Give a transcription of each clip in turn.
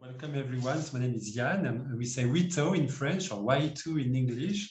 Welcome everyone. So my name is Yann, and we say Wito in French or Y2 in English.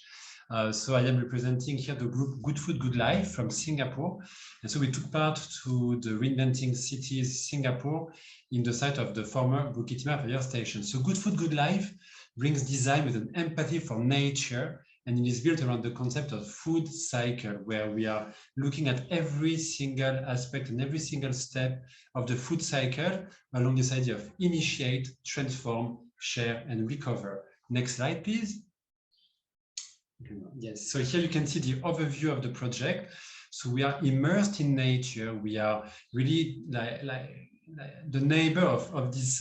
So I am representing here the group Good Food, Good Life from Singapore. And so we took part to the Reinventing Cities Singapore in the site of the former Bukit Timah fire station. So Good Food, Good Life brings design with an empathy for nature, and it is built around the concept of food cycle, where we are looking at every single aspect and every single step of the food cycle along this idea of initiate, transform, share, and recover. Next slide, please. Yes, so here you can see the overview of the project. So we are immersed in nature. We are really like the neighbor of this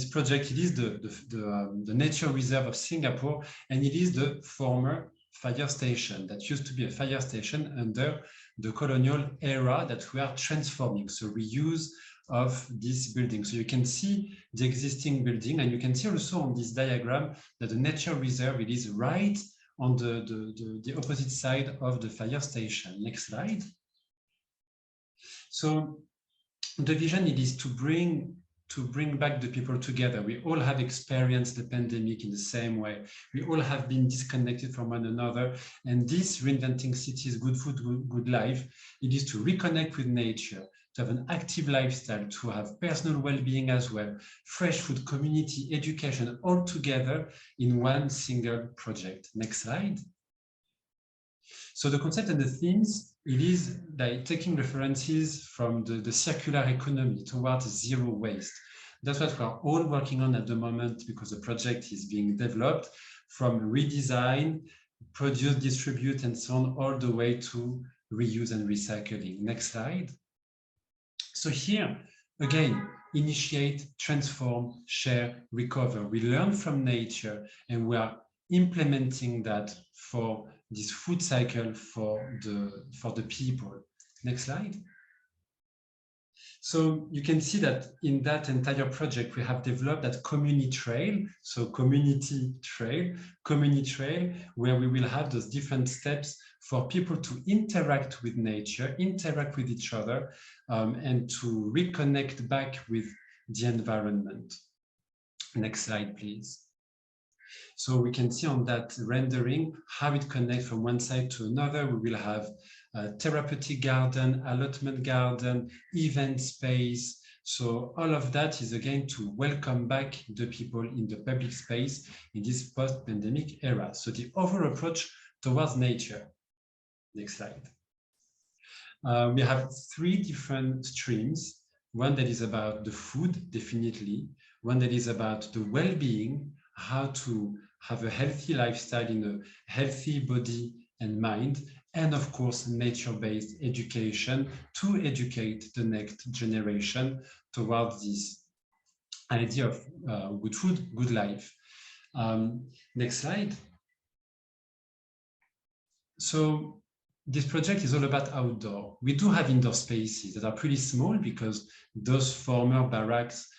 project. It is the nature reserve of Singapore, and it is the former fire station that used to be a fire station under the colonial era that we are transforming. So reuse of this building. So you can see the existing building, and you can see also on this diagram that the nature reserve, it is right on the opposite side of the fire station. Next slide. So the vision, it is to bring back the people together. We all have experienced the pandemic in the same way. We all have been disconnected from one another. And this Reinventing Cities, Good Food, Good Life, it is to reconnect with nature, to have an active lifestyle, to have personal well-being as well, fresh food, community, education, all together in one single project. Next slide. So the concept and the themes, it is like taking references from the circular economy towards zero waste. That's what we're all working on at the moment, because the project is being developed from redesign, produce, distribute, and so on, all the way to reuse and recycling. Next slide. So here, again, initiate, transform, share, recover. We learn from nature, and we are implementing that for this food cycle for the people. Next slide. So you can see that in that entire project, we have developed that community trail. So community trail, where we will have those different steps for people to interact with nature, interact with each other, and to reconnect back with the environment. Next slide, please. So we can see on that rendering how it connects from one side to another. We will have a therapeutic garden, allotment garden, event space. So all of that is again to welcome back the people in the public space in this post-pandemic era. So the overall approach towards nature. Next slide. We have three different streams. One that is about the food, definitely. One that is about the well-being, how to have a healthy lifestyle in a healthy body and mind, and of course, nature-based education to educate the next generation towards this idea of good food, good life. Next slide. So this project is all about outdoor. We do have indoor spaces that are pretty small, because those former barracks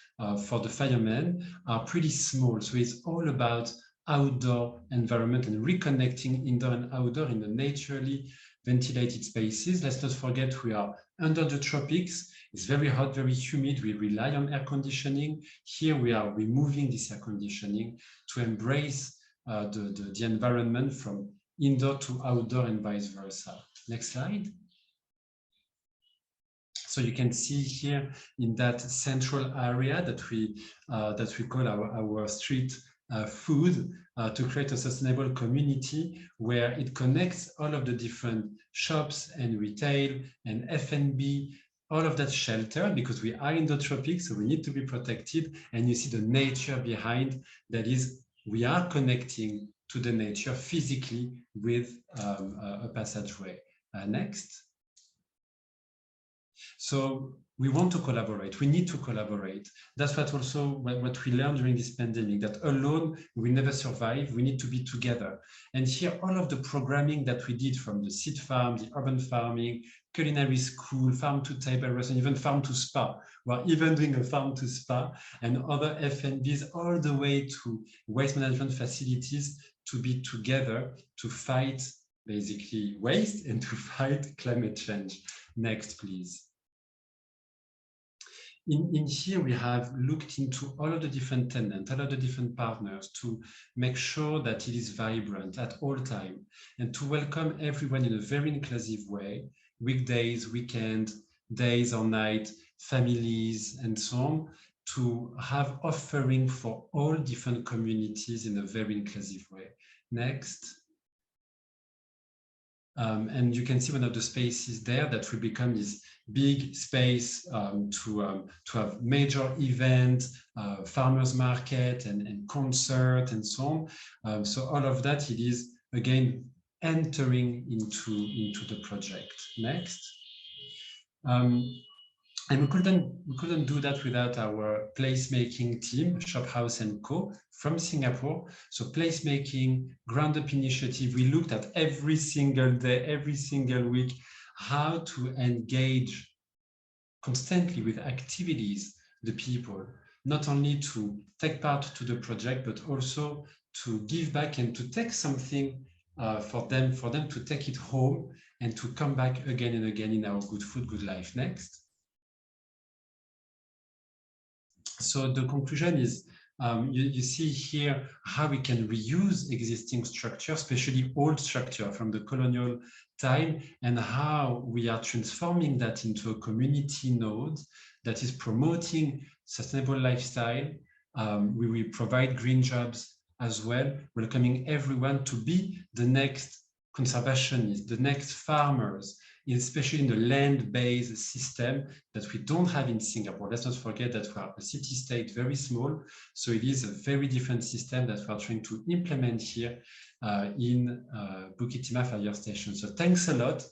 for the firemen are pretty small. So it's all about outdoor environment and reconnecting indoor and outdoor in the naturally ventilated spaces. Let's not forget we are under the tropics. It's very hot, very humid. We rely on air conditioning. Here we are removing this air conditioning to embrace the environment from indoor to outdoor and vice versa. Next slide. So you can see here in that central area that we call our street food, to create a sustainable community where it connects all of the different shops and retail and F&B, all of that shelter, because we are in the tropics, so we need to be protected. And you see the nature behind, that is, we are connecting to the nature physically with a passageway. Next. So we want to collaborate. We need to collaborate. That's what we learned during this pandemic, that alone we never survive. We need to be together. And here, all of the programming that we did, from the seed farm, the urban farming, culinary school, farm to table restaurant, even farm to spa. We're even doing a farm to spa and other F&Bs, all the way to waste management facilities, to be together to fight basically waste and to fight climate change. Next, please. In here, we have looked into all of the different tenants, all of the different partners to make sure that it is vibrant at all time and to welcome everyone in a very inclusive way, weekdays, weekend, days or night, families, and so on, to have offering for all different communities in a very inclusive way. Next. And you can see one of the spaces there that will become this big space to have major events, farmers market and concert and so on. So all of that, it is again entering into the project. Next. And we couldn't do that without our placemaking team, Shophouse & Co. from Singapore. So placemaking, ground up initiative, we looked at every single day, every single week, how to engage constantly with activities, the people, not only to take part to the project, but also to give back and to take something for them to take it home and to come back again and again in our Good Food, Good Life. Next. So the conclusion is, you see here how we can reuse existing structure, especially old structure from the colonial time, and how we are transforming that into a community node that is promoting sustainable lifestyle. We will provide green jobs as well, welcoming everyone to be the next conservationists, the next farmers, especially in the land-based system that we don't have in Singapore. Let's not forget that we are a city-state, very small, so it is a very different system that we are trying to implement here in Bukit Timah Fire Station. So thanks a lot.